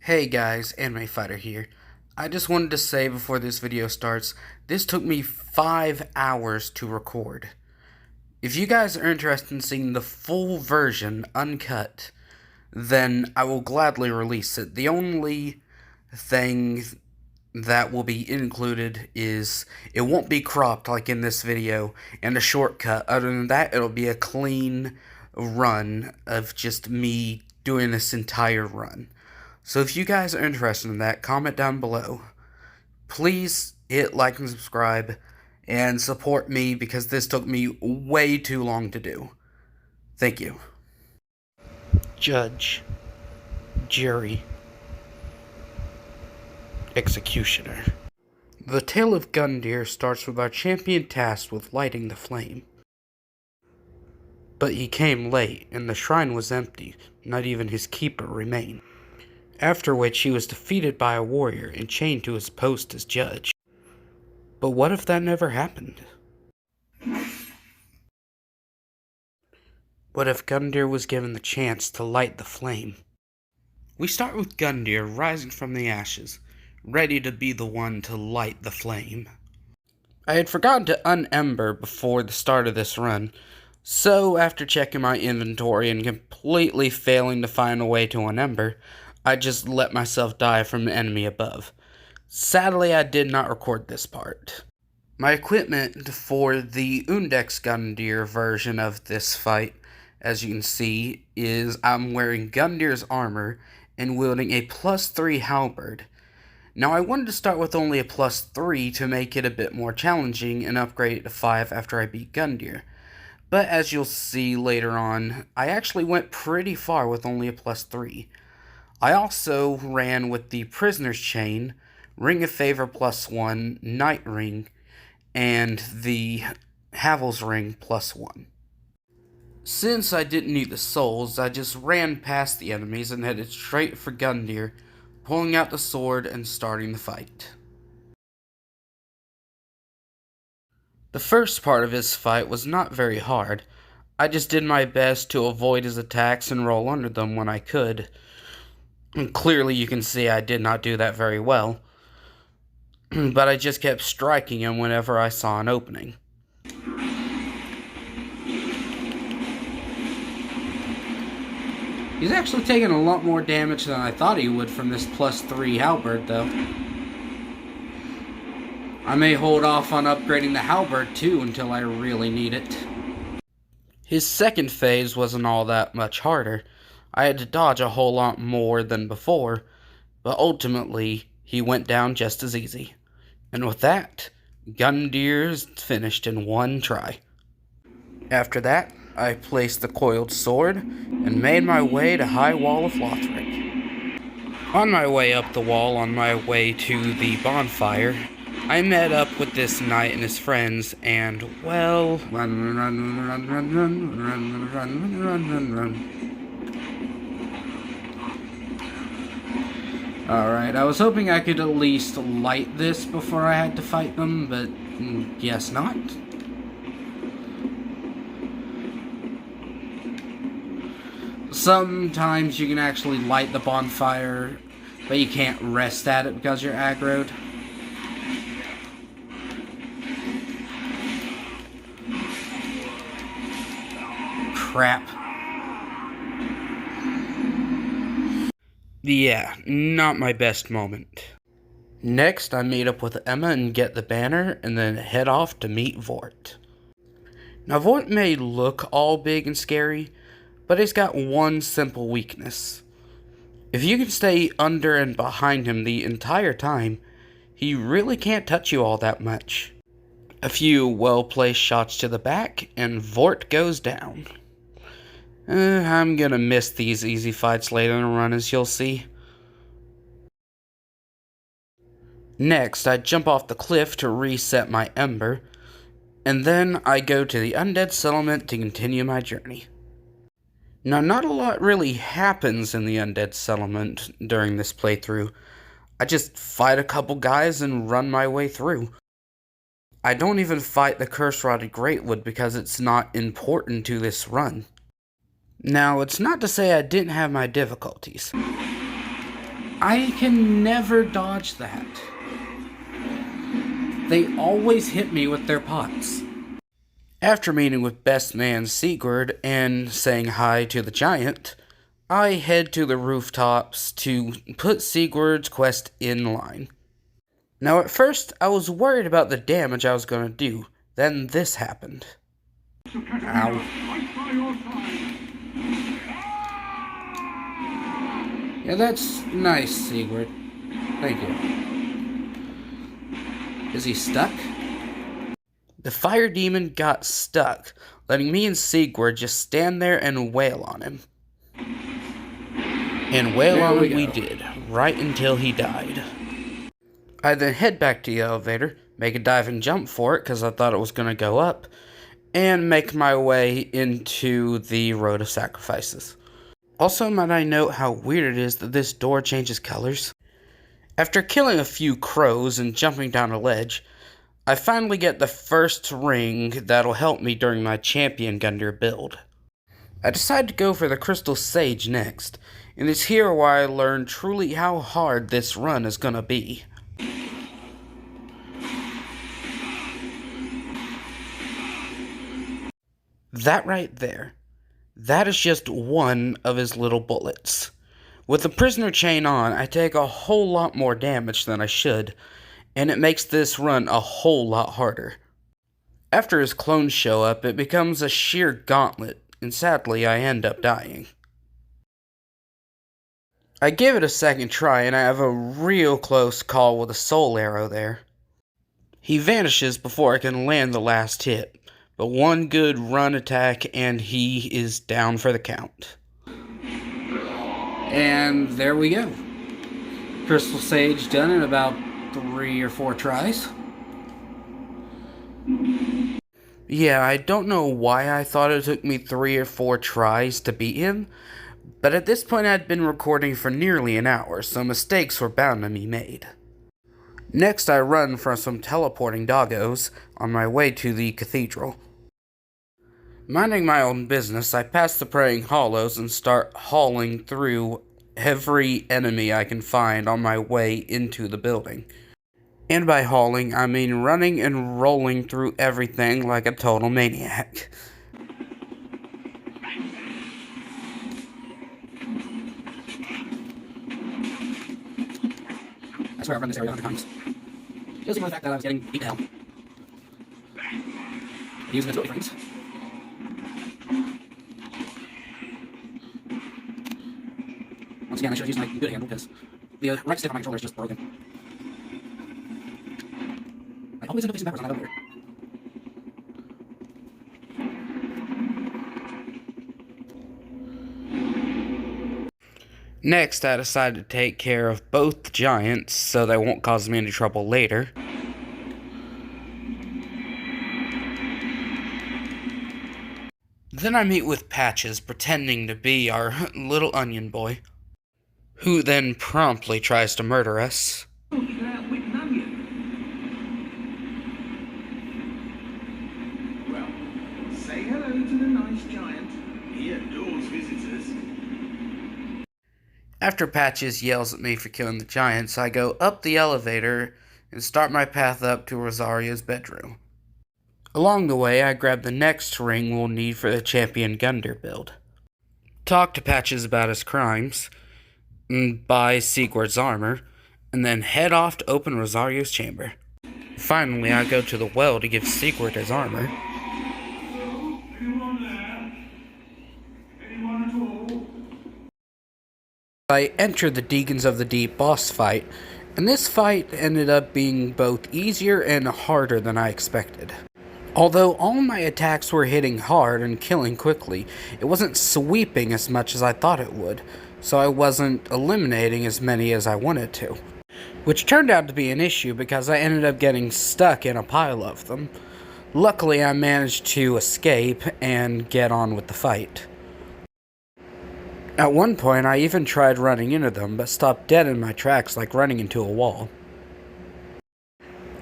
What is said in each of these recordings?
Hey guys, Anime Fighter here. I just wanted to say before this video starts, this took me 5 hours to record. If you guys are interested in seeing the full version, uncut, then I will gladly release it. The only thing that will be included is it won't be cropped like in this video and a shortcut. Other than that, it'll be a clean run of just me doing this entire run. So if you guys are interested in that, comment down below. Please hit like and subscribe and support me because this took me way too long to do. Thank you. Judge, jury, executioner. The tale of Gundyr starts with our champion tasked with lighting the flame. But he came late, and the shrine was empty. Not even his keeper remained. After which he was defeated by a warrior and chained to his post as judge. But what if that never happened? What if Gundyr was given the chance to light the flame? We start with Gundyr rising from the ashes, ready to be the one to light the flame. I had forgotten to unember before the start of this run, so after checking my inventory and completely failing to find a way to unember, I just let myself die from the enemy above. Sadly, I did not record this part. My equipment for the Undex Gundyr version of this fight, as you can see, is I'm wearing Gundyr's armor and wielding a +3 halberd. Now I wanted to start with only a +3 to make it a bit more challenging and upgrade it to 5 after I beat Gundyr. But as you'll see later on, I actually went pretty far with only a +3. I also ran with the Prisoner's Chain, Ring of Favor +1, Night Ring, and the Havel's Ring +1. Since I didn't need the souls, I just ran past the enemies and headed straight for Gundyr, pulling out the sword and starting the fight. The first part of his fight was not very hard. I just did my best to avoid his attacks and roll under them when I could. And clearly you can see I did not do that very well. But I just kept striking him whenever I saw an opening. He's actually taking a lot more damage than I thought he would from this +3 halberd, though. I may hold off on upgrading the halberd, too, until I really need it. His second phase wasn't all that much harder. I had to dodge a whole lot more than before, but ultimately, he went down just as easy. And with that, Gundyr's finished in one try. After that, I placed the coiled sword and made my way to High Wall of Lothric. On my way up the wall, on my way to the bonfire, I met up with this knight and his friends, and, well, run. Alright, I was hoping I could at least light this before I had to fight them, but guess not. Sometimes you can actually light the bonfire, but you can't rest at it because you're aggroed. Crap. Yeah, not my best moment. Next, I meet up with Emma and get the banner, and then head off to meet Vort. Now, Vort may look all big and scary, but he's got one simple weakness. If you can stay under and behind him the entire time, he really can't touch you all that much. A few well-placed shots to the back, and Vort goes down. I'm gonna miss these easy fights later in the run, as you'll see. Next, I jump off the cliff to reset my ember, and then I go to the undead settlement to continue my journey. Now, not a lot really happens in the undead settlement during this playthrough. I just fight a couple guys and run my way through. I don't even fight the curse-rotted Greatwood because it's not important to this run. Now, it's not to say I didn't have my difficulties. I can never dodge that. They always hit me with their pots. After meeting with best man Sigurd and saying hi to the giant, I head to the rooftops to put Sigurd's quest in line. Now at first, I was worried about the damage I was going to do. Then this happened. Ow. Yeah, that's nice, Sigurd. Thank you. Is he stuck? The fire demon got stuck, letting me and Sigurd just stand there and wail on him. And wail on him we did, right until he died. I then head back to the elevator, make a dive and jump for it because I thought it was going to go up, and make my way into the Road of Sacrifices. Also, might I note how weird it is that this door changes colors? After killing a few crows and jumping down a ledge, I finally get the first ring that'll help me during my champion Gundyr build. I decide to go for the Crystal Sage next, and it's here where I learn truly how hard this run is gonna be. That right there, that is just one of his little bullets. With the prisoner chain on, I take a whole lot more damage than I should, and it makes this run a whole lot harder. After his clones show up, it becomes a sheer gauntlet, and sadly I end up dying. I give it a second try, and I have a real close call with a soul arrow there. He vanishes before I can land the last hit, but one good run attack and he is down for the count. And there we go. Crystal Sage done in about 3 or 4 tries. Yeah, I don't know why I thought it took me 3 or 4 tries to beat him, but at this point I'd been recording for nearly an hour, so mistakes were bound to be made. Next I run from some teleporting doggos on my way to the cathedral. Minding my own business, I pass the praying hollows and start hauling through every enemy I can find on my way into the building. And by hauling, I mean running and rolling through everything like a total maniac. I swear I've run this area 100 times. Just ignore the fact that I was getting beat to hell. Using its frames. Once again, I should have used my good handle because the right stick on my controller is just broken. I always end up facing backwards on that elevator. Next, I decided to take care of both the giants so they won't cause me any trouble later. Then I meet with Patches pretending to be our little onion boy, who then promptly tries to murder us. Say hello to the nice giant. He adores visitors. After Patches yells at me for killing the giants, I go up the elevator and start my path up to Rosaria's bedroom. Along the way, I grab the next ring we'll need for the champion Gundyr build. Talk to Patches about his crimes, and buy Sigurd's armor, and then head off to open Rosaria's chamber. Finally, I go to the well to give Sigurd his armor. I entered the Deacons of the Deep boss fight, and this fight ended up being both easier and harder than I expected. Although all my attacks were hitting hard and killing quickly, it wasn't sweeping as much as I thought it would, so I wasn't eliminating as many as I wanted to. Which turned out to be an issue because I ended up getting stuck in a pile of them. Luckily, I managed to escape and get on with the fight. At one point, I even tried running into them, but stopped dead in my tracks like running into a wall.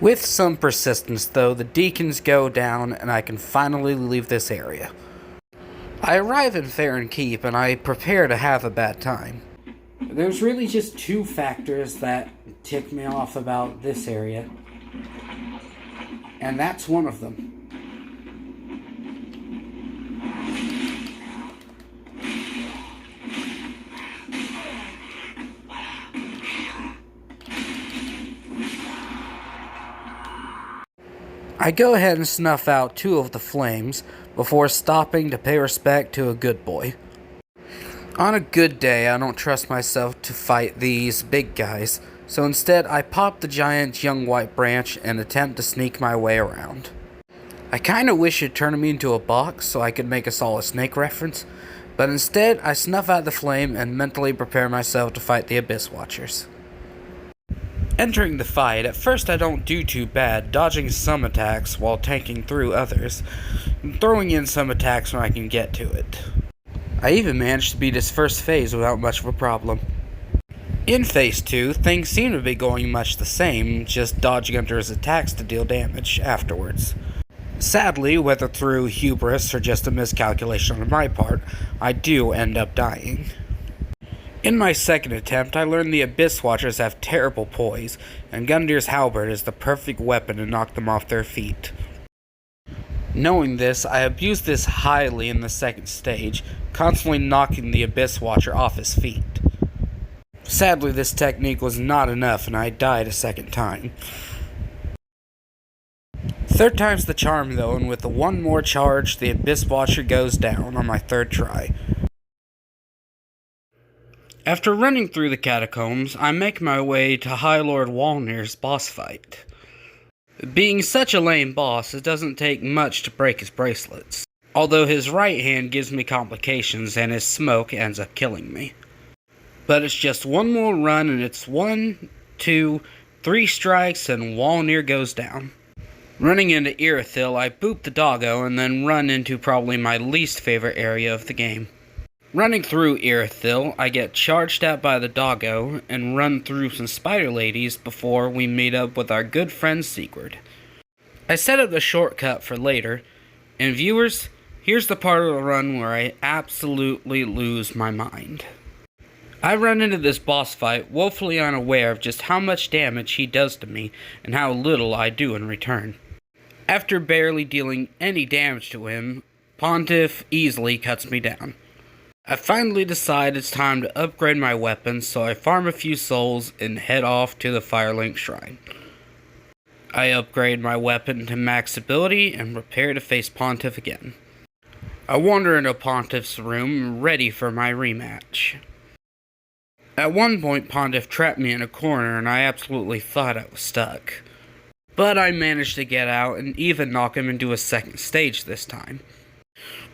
With some persistence, though, the deacons go down and I can finally leave this area. I arrive in Farron Keep and I prepare to have a bad time. There's really just two factors that tick me off about this area, and that's one of them. I go ahead and snuff out 2 of the flames before stopping to pay respect to a good boy. On a good day, I don't trust myself to fight these big guys, so instead I pop the giant young white branch and attempt to sneak my way around. I kinda wish it'd turn me into a box so I could make a solid snake reference, but instead I snuff out the flame and mentally prepare myself to fight the Abyss Watchers. Entering the fight, at first I don't do too bad, dodging some attacks while tanking through others, and throwing in some attacks when I can get to it. I even managed to beat his first phase without much of a problem. In Phase 2, things seem to be going much the same, just dodging under his attacks to deal damage afterwards. Sadly, whether through hubris or just a miscalculation on my part, I do end up dying. In my second attempt, I learned the Abyss Watchers have terrible poise, and Gundyr's halberd is the perfect weapon to knock them off their feet. Knowing this, I abused this highly in the second stage, constantly knocking the Abyss Watcher off his feet. Sadly, this technique was not enough, and I died a second time. Third time's the charm, though, and with one more charge, the Abyss Watcher goes down on my third try. After running through the catacombs, I make my way to High Lord Walnir's boss fight. Being such a lame boss, it doesn't take much to break his bracelets, although his right hand gives me complications and his smoke ends up killing me. But it's just one more run and it's 1, 2, 3 strikes and Walnir goes down. Running into Irithyll, I boop the doggo and then run into probably my least favorite area of the game. Running through Irithyll, I get charged at by the doggo and run through some spider ladies before we meet up with our good friend Sigurd. I set up the shortcut for later, and viewers, here's the part of the run where I absolutely lose my mind. I run into this boss fight woefully unaware of just how much damage he does to me and how little I do in return. After barely dealing any damage to him, Pontiff easily cuts me down. I finally decide it's time to upgrade my weapon, so I farm a few souls and head off to the Firelink Shrine. I upgrade my weapon to max ability and prepare to face Pontiff again. I wander into Pontiff's room, ready for my rematch. At one point, Pontiff trapped me in a corner and I absolutely thought I was stuck. But I managed to get out and even knock him into a second stage this time.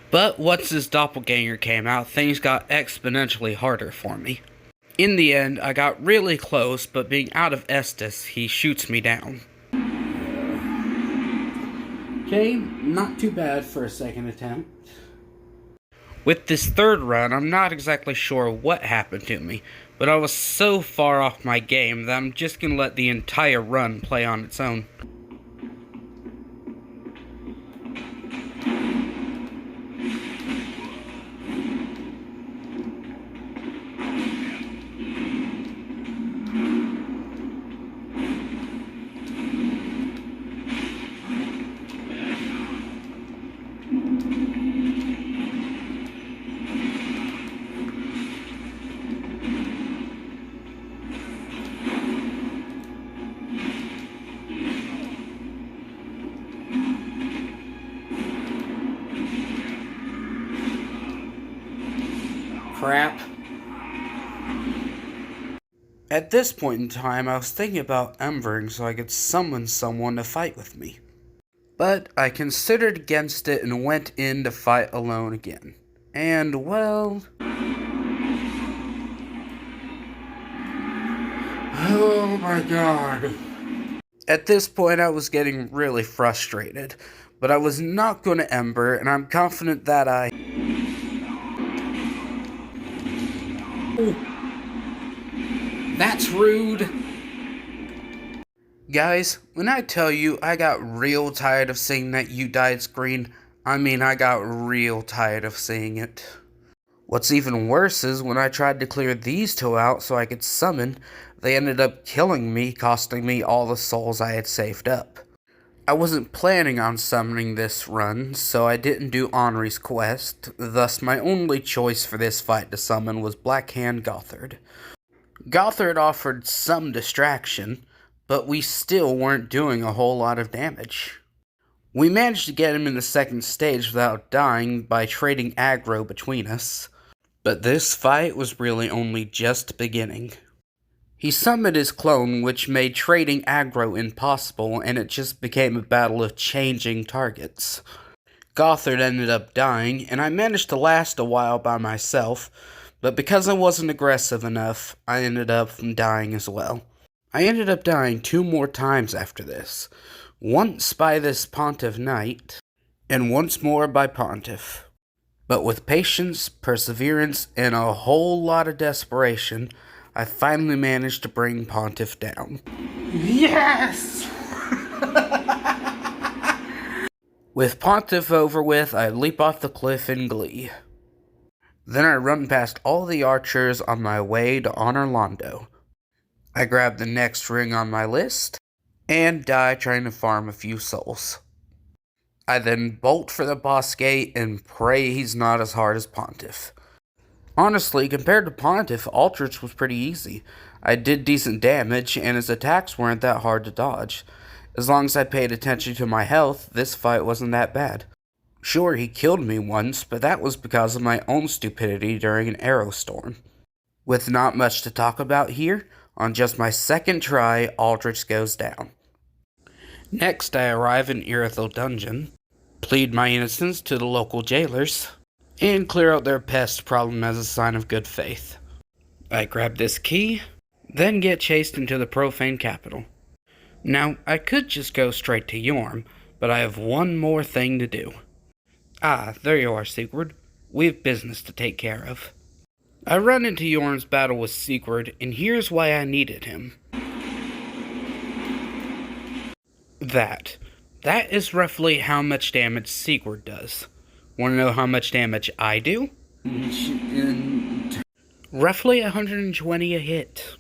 But once his doppelganger came out, things got exponentially harder for me. In the end, I got really close, but being out of Estus, he shoots me down. Okay, not too bad for a second attempt. With this third run, I'm not exactly sure what happened to me, but I was so far off my game that I'm just gonna let the entire run play on its own. Crap. At this point in time, I was thinking about embering so I could summon someone to fight with me. But I considered against it and went in to fight alone again. And, well... oh my god. At this point, I was getting really frustrated. But I was not going to ember, and I'm confident that I... Ooh. That's rude. Guys, when I tell you I got real tired of seeing that you died screen, I mean I got real tired of seeing it. What's even worse is when I tried to clear these two out so I could summon, they ended up killing me, costing me all the souls I had saved up. I wasn't planning on summoning this run, so I didn't do Henri's quest, thus my only choice for this fight to summon was Blackhand Gothard. Gothard offered some distraction, but we still weren't doing a whole lot of damage. We managed to get him in the second stage without dying by trading aggro between us, but this fight was really only just beginning. He summoned his clone, which made trading aggro impossible, and it just became a battle of changing targets. Gothard ended up dying, and I managed to last a while by myself, but because I wasn't aggressive enough, I ended up dying as well. I ended up dying 2 more times after this, once by this Pontiff Knight, and once more by Pontiff. But with patience, perseverance, and a whole lot of desperation, I finally managed to bring Pontiff down. Yes! With Pontiff over with, I leap off the cliff in glee. Then I run past all the archers on my way to honor Londo. I grab the next ring on my list, and die trying to farm a few souls. I then bolt for the boss gate and pray he's not as hard as Pontiff. Honestly, compared to Pontiff, Aldrich was pretty easy. I did decent damage, and his attacks weren't that hard to dodge. As long as I paid attention to my health, this fight wasn't that bad. Sure, he killed me once, but that was because of my own stupidity during an arrow storm. With not much to talk about here, on just my second try, Aldrich goes down. Next, I arrive in Irithyll Dungeon, plead my innocence to the local jailers, and clear out their pest problem as a sign of good faith. I grab this key, then get chased into the profane capital. Now, I could just go straight to Yorm, but I have one more thing to do. Ah, there you are, Sigurd. We have business to take care of. I run into Yorm's battle with Sigurd, and here's why I needed him. That is roughly how much damage Sigurd does. Want to know how much damage I do? Roughly 120 a hit.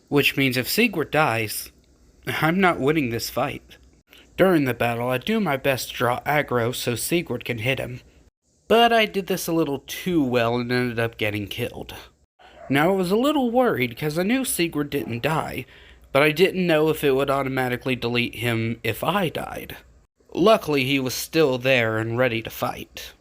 Which means if Sigurd dies, I'm not winning this fight. During the battle, I do my best to draw aggro so Sigurd can hit him. But I did this a little too well and ended up getting killed. Now I was a little worried because I knew Sigurd didn't die, but I didn't know if it would automatically delete him if I died. Luckily, he was still there and ready to fight.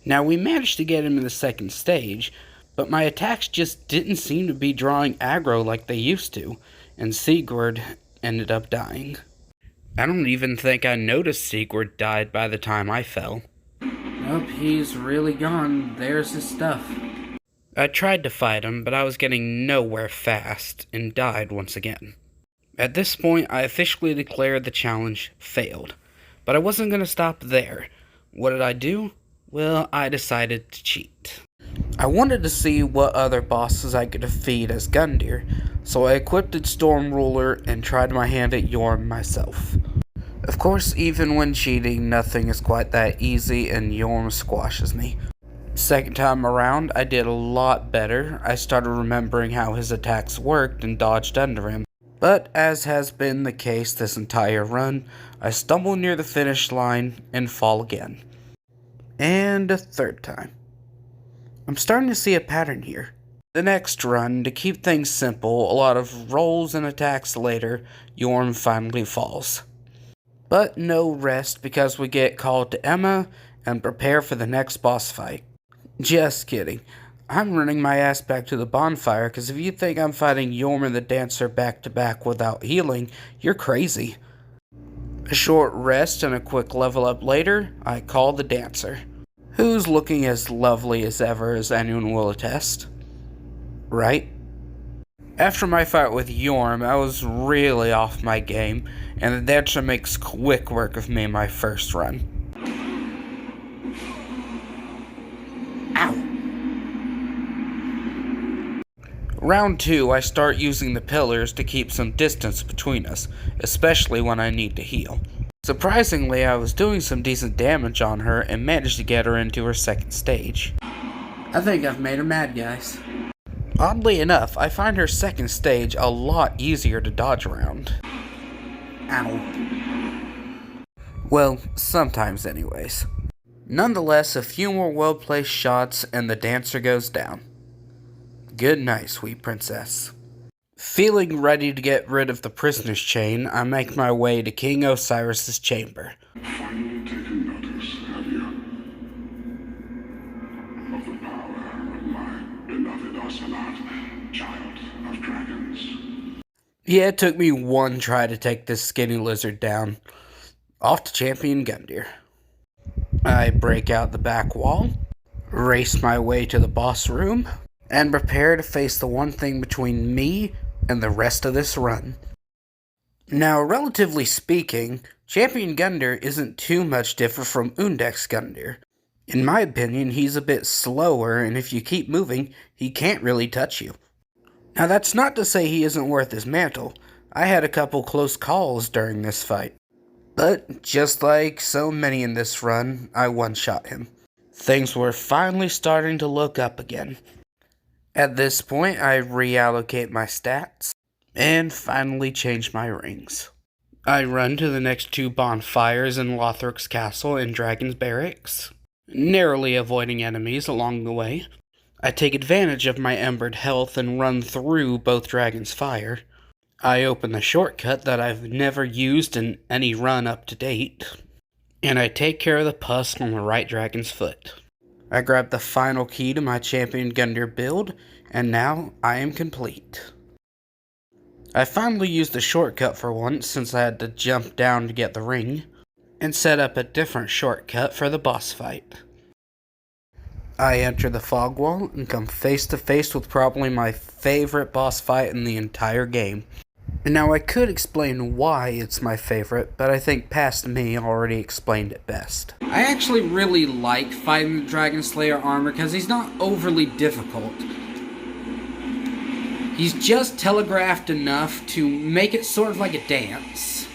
Now, we managed to get him in the second stage, but my attacks just didn't seem to be drawing aggro like they used to, and Sigurd ended up dying. I don't even think I noticed Sigurd died by the time I fell. Nope, he's really gone. There's his stuff. I tried to fight him, but I was getting nowhere fast, and died once again. At this point, I officially declared the challenge failed. But I wasn't going to stop there. What did I do? Well, I decided to cheat. I wanted to see what other bosses I could defeat as Gundyr, so I equipped Storm Ruler and tried my hand at Yorm myself. Of course, even when cheating, nothing is quite that easy and Yorm squashes me. Second time around, I did a lot better. I started remembering how his attacks worked and dodged under him. But as has been the case this entire run, I stumble near the finish line and fall again. And a third time. I'm starting to see a pattern here. The next run, to keep things simple, a lot of rolls and attacks later, Yorm finally falls. But no rest because we get called to Emma and prepare for the next boss fight. Just kidding. I'm running my ass back to the bonfire because if you think I'm fighting Yorm and the Dancer back to back without healing, you're crazy. A short rest and a quick level up later, I call the Dancer, who's looking as lovely as ever, as anyone will attest. Right? After my fight with Yorm, I was really off my game, and the Dancer makes quick work of me in my first run. Ow! Round 2, I start using the pillars to keep some distance between us, especially when I need to heal. Surprisingly, I was doing some decent damage on her and managed to get her into her second stage. I think I've made her mad, guys. Oddly enough, I find her second stage a lot easier to dodge around. Ow. Well, sometimes anyways. Nonetheless, a few more well-placed shots and the dancer goes down. Good night, sweet princess. Feeling ready to get rid of the prisoner's chain, I make my way to King Osiris's chamber. Finally taken notice, have you? Of the power of my beloved Ocelot, child of dragons. Yeah, it took me one try to take this skinny lizard down. Off to champion Gundyr. I break out the back wall, race my way to the boss room, and prepare to face the one thing between me and the rest of this run. Now, relatively speaking, Champion Gundyr isn't too much different from Undex Gundyr. In my opinion, he's a bit slower, and if you keep moving, he can't really touch you. Now, that's not to say he isn't worth his mantle. I had a couple close calls during this fight. But, just like so many in this run, I one-shot him. Things were finally starting to look up again. At this point, I reallocate my stats, and finally change my rings. I run to the next two bonfires in Lothrok's castle and Dragon's Barracks, narrowly avoiding enemies along the way. I take advantage of my embered health and run through both Dragon's Fire. I open the shortcut that I've never used in any run up to date, and I take care of the pus on the right Dragon's Foot. I grab the final key to my Champion Gundyr build, and now I am complete. I finally used the shortcut for once since I had to jump down to get the ring, and set up a different shortcut for the boss fight. I enter the fog wall and come face to face with probably my favorite boss fight in the entire game. And now I could explain why it's my favorite, but I think past me already explained it best. I actually really like fighting the Dragon Slayer armor because he's not overly difficult. He's just telegraphed enough to make it sort of like a dance.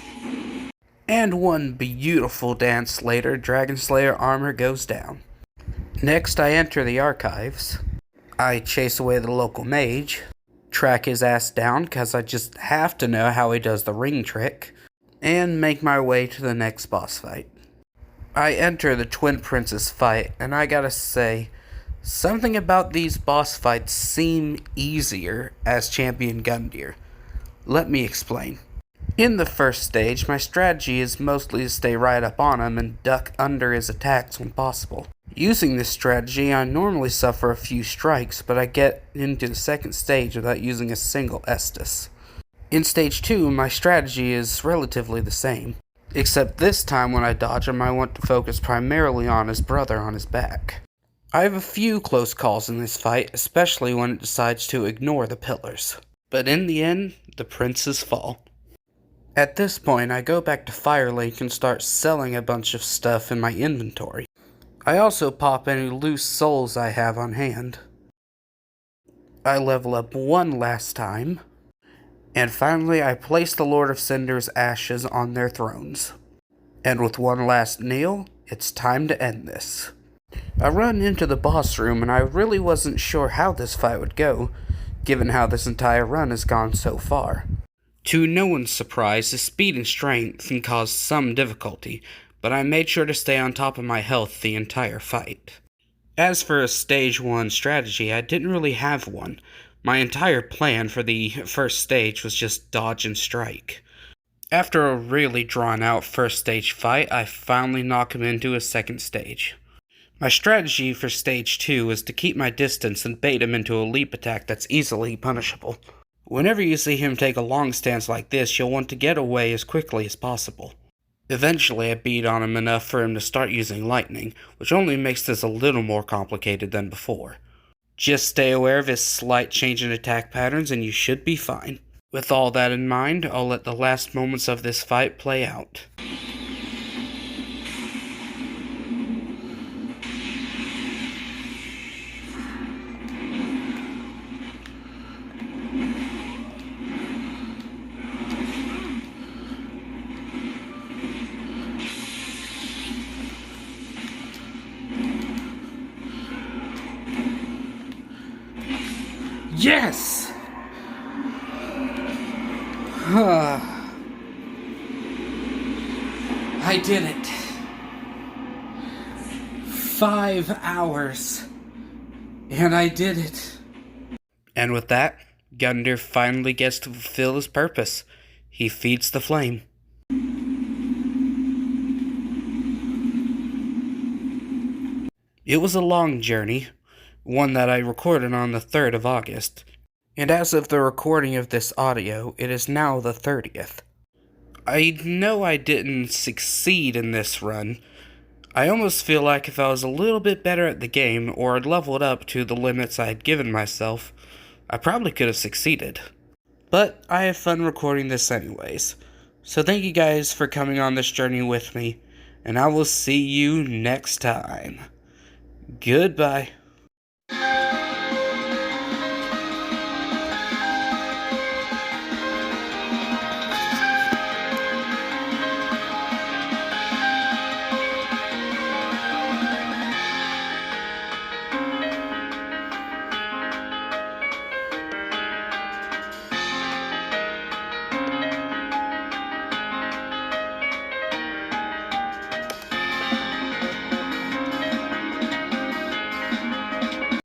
And one beautiful dance later, Dragon Slayer armor goes down. Next, I enter the archives. I chase away the local mage, track his ass down because I just have to know how he does the ring trick, and make my way to the next boss fight. I enter the Twin Princes fight, and I gotta say, something about these boss fights seem easier as Champion Gundyr. Let me explain. In the first stage, my strategy is mostly to stay right up on him and duck under his attacks when possible. Using this strategy, I normally suffer a few strikes, but I get into the second stage without using a single Estus. In stage 2, my strategy is relatively the same, except this time when I dodge him, I want to focus primarily on his brother on his back. I have a few close calls in this fight, especially when it decides to ignore the pillars. But in the end, the princes fall. At this point, I go back to Firelink and start selling a bunch of stuff in my inventory. I also pop any loose souls I have on hand. I level up one last time. And finally, I place the Lord of Cinder's ashes on their thrones. And with one last kneel, it's time to end this. I run into the boss room and I really wasn't sure how this fight would go, given how this entire run has gone so far. To no one's surprise, the speed and strength can cause some difficulty, but I made sure to stay on top of my health the entire fight. As for a stage 1 strategy, I didn't really have one. My entire plan for the first stage was just dodge and strike. After a really drawn out first stage fight, I finally knock him into a second stage. My strategy for stage 2 is to keep my distance and bait him into a leap attack that's easily punishable. Whenever you see him take a long stance like this, you'll want to get away as quickly as possible. Eventually, I beat on him enough for him to start using lightning, which only makes this a little more complicated than before. Just stay aware of his slight change in attack patterns and you should be fine. With all that in mind, I'll let the last moments of this fight play out. Yes! I did it. 5 hours. And I did it. And with that, Gundyr finally gets to fulfill his purpose. He feeds the flame. It was a long journey, one that I recorded on the 3rd of August. And as of the recording of this audio, it is now the 30th. I know I didn't succeed in this run. I almost feel like if I was a little bit better at the game, or had leveled up to the limits I had given myself, I probably could have succeeded. But I have fun recording this anyways. So thank you guys for coming on this journey with me, and I will see you next time. Goodbye.